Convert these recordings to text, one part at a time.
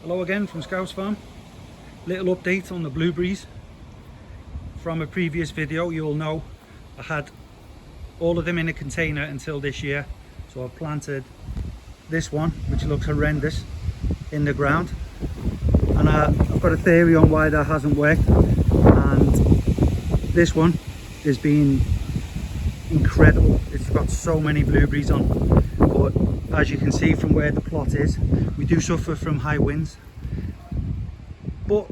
Hello again from Scouse Farm. Little update on the blueberries. From a previous video you'll know I had all of them in a container until this year. So I've planted this one, which looks horrendous, in the ground. And I've got a theory on why that hasn't worked. And this one has been incredible. It's got so many blueberries on. But as you can see from where the plot is, we do suffer from high winds, but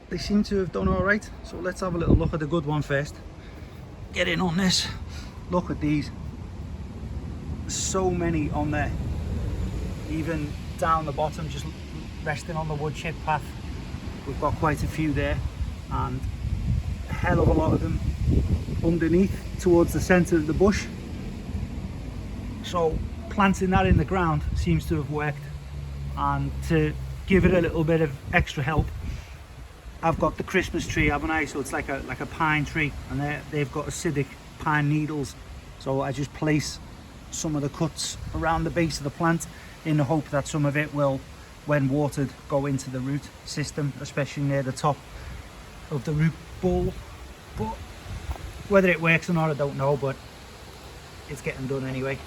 they seem to have done all right. So let's have a little look at the good one first. Get in on this. Look at these. So many on there, even down the bottom, just resting on the wood chip path. We've got quite a few there, and a hell of a lot of them underneath towards the center of the bush. So planting that in the ground seems to have worked, and to give it a little bit of extra help, I've got the Christmas tree, haven't I? So it's like a pine tree, and they've got acidic pine needles. So I just place some of the cuts around the base of the plant in the hope that some of it will, when watered, go into the root system, especially near the top of the root ball. But whether it works or not, I don't know, but it's getting done anyway.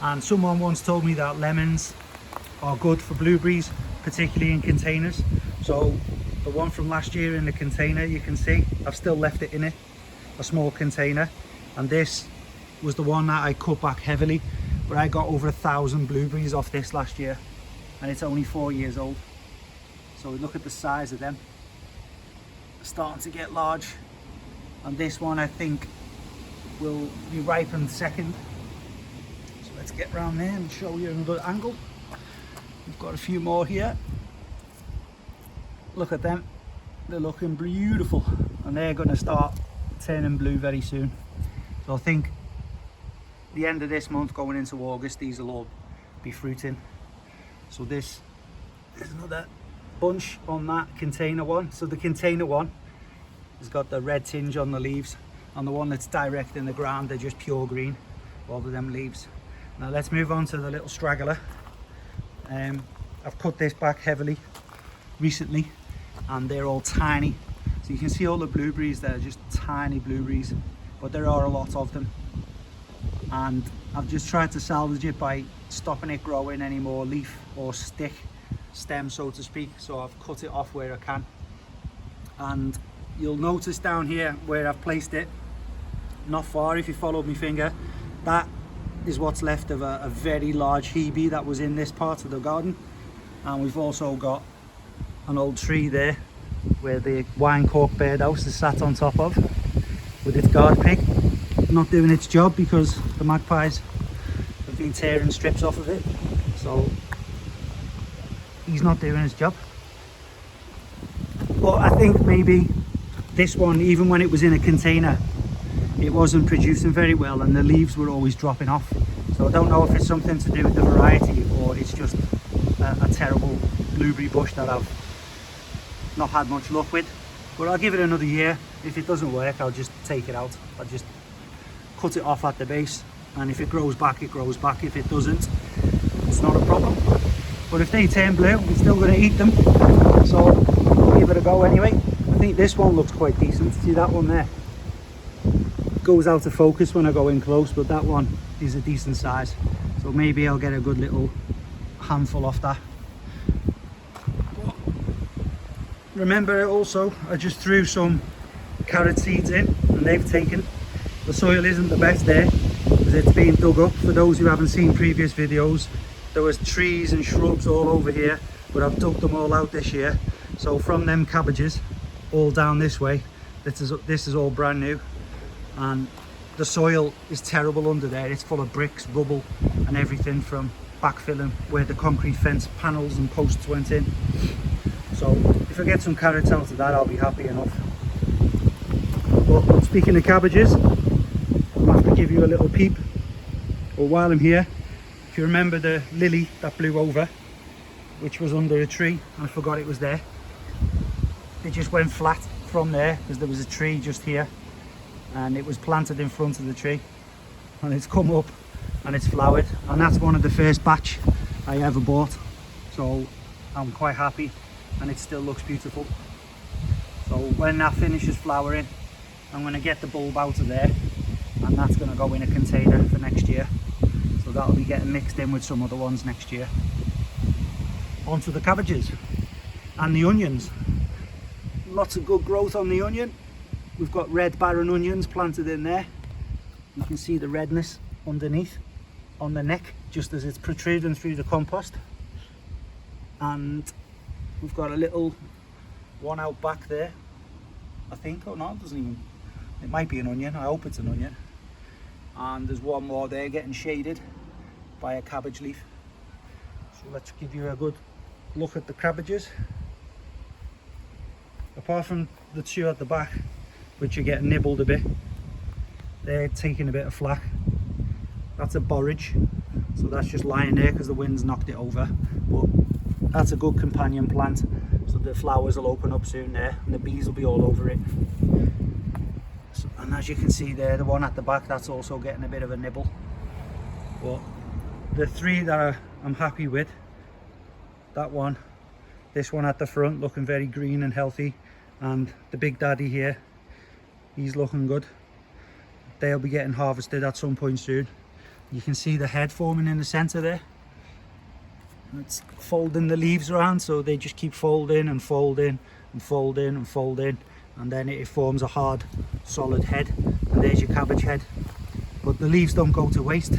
And someone once told me that lemons are good for blueberries, particularly in containers. So the one from last year in the container, you can see I've still left it in it, a small container. And this was the one that I cut back heavily, but I got over 1,000 blueberries off this last year, and it's only 4 years old. So look at the size of them, starting to get large. And this one I think will be ripened second. So let's get around there and show you another angle. We've got a few more here. Look at them, they're looking beautiful, and they're going to start turning blue very soon. So I think the end of this month going into August, these will all be fruiting. So this is another bunch on that container one. So the container one has got the red tinge on the leaves, and the one that's direct in the ground, they're just pure green, all of them leaves. Now let's move on to the little straggler. I've cut this back heavily recently, and they're all tiny. So you can see all the blueberries, they're just tiny blueberries, but there are a lot of them. And I've just tried to salvage it by stopping it growing any more leaf or stick, stem so to speak. So I've cut it off where I can. And you'll notice down here where I've placed it, not far if you follow my finger, that is what's left of a very large hebe that was in this part of the garden. And we've also got an old tree there where the wine cork birdhouse is sat on top of with its guard pig, not doing its job because the magpies have been tearing strips off of it. So he's not doing his job. But I think maybe this one, even when it was in a container, it wasn't producing very well, and the leaves were always dropping off. So I don't know if it's something to do with the variety, or it's just a terrible blueberry bush that I've not had much luck with. But I'll give it another year. If it doesn't work, I'll just take it out. I'll just cut it off at the base, and if it grows back, it grows back. If it doesn't, it's not a problem. But if they turn blue, we're still going to eat them, so I'll give it a go anyway. I think this one looks quite decent. See that one there? Goes out of focus when I go in close, but that one is a decent size, so maybe I'll get a good little handful off that. Remember also, I just threw some carrot seeds in, and they've taken. The soil isn't the best there because it's been dug up. For those who haven't seen previous videos, there was trees and shrubs all over here, but I've dug them all out this year. So from them cabbages all down this way, this is all brand new, and the soil is terrible under there. It's full of bricks, rubble and everything from backfilling where the concrete fence panels and posts went in. So if I get some carrots out of that, I'll be happy enough. But speaking of cabbages, I'll have to give you a little peep. But while I'm here, if you remember the lily that blew over, which was under a tree, I forgot it was there. It just went flat from there because there was a tree just here, and it was planted in front of the tree, and it's come up and it's flowered, and that's one of the first batch I ever bought. So I'm quite happy, and it still looks beautiful. So when that finishes flowering, I'm going to get the bulb out of there, and that's going to go in a container for next year. So that'll be getting mixed in with some other ones next year. Onto the cabbages and the onions. Lots of good growth on the onion. We've got red barren onions planted in there. You can see the redness underneath on the neck just as it's protruding through the compost. And we've got a little one out back there, I think. Oh no, it doesn't even, it might be an onion. I hope it's an onion. And there's one more there getting shaded by a cabbage leaf. So let's give you a good look at the cabbages. Apart from the two at the back, which are getting nibbled a bit, they're taking a bit of flack. That's a borage, so that's just lying there because the wind's knocked it over. But that's a good companion plant, so the flowers will open up soon there, and the bees will be all over it. So, and as you can see there, the one at the back, that's also getting a bit of a nibble. But the three that I'm happy with, that one, this one at the front looking very green and healthy, and the big daddy here, he's looking good. They'll be getting harvested at some point soon. You can see the head forming in the center there. It's folding the leaves around, so they just keep folding and folding and folding and folding, and then it forms a hard solid head, and there's your cabbage head. But the leaves don't go to waste,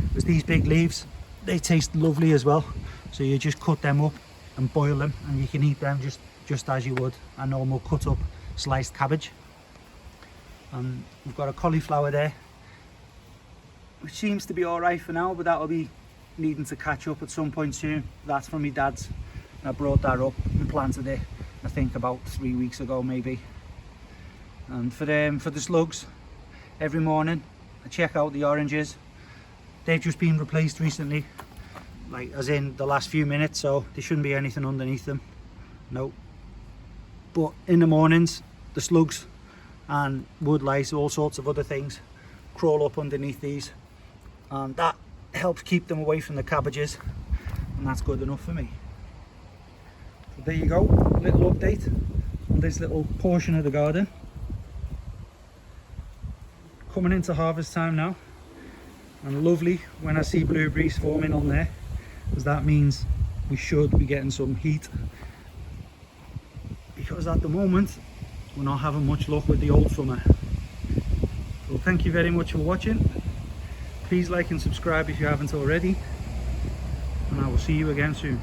because these big leaves, they taste lovely as well. So you just cut them up and boil them, and you can eat them just as you would a normal cut up sliced cabbage. And we've got a cauliflower there, which seems to be all right for now, but that'll be needing to catch up at some point soon. That's from my dad's. I brought that up and planted it, I think about 3 weeks ago maybe. And for the slugs, every morning I check out the oranges. They've just been replaced recently, like as in the last few minutes, so there shouldn't be anything underneath them. No. But in the mornings, the slugs and wood lice, all sorts of other things, crawl up underneath these, and that helps keep them away from the cabbages, and that's good enough for me. So there you go, a little update on this little portion of the garden. Coming into harvest time now, and lovely when I see blueberries forming on there, because that means we should be getting some heat, because at the moment we're not having much luck with the old summer. So thank you very much for watching. Please like and subscribe if you haven't already, and I will see you again soon.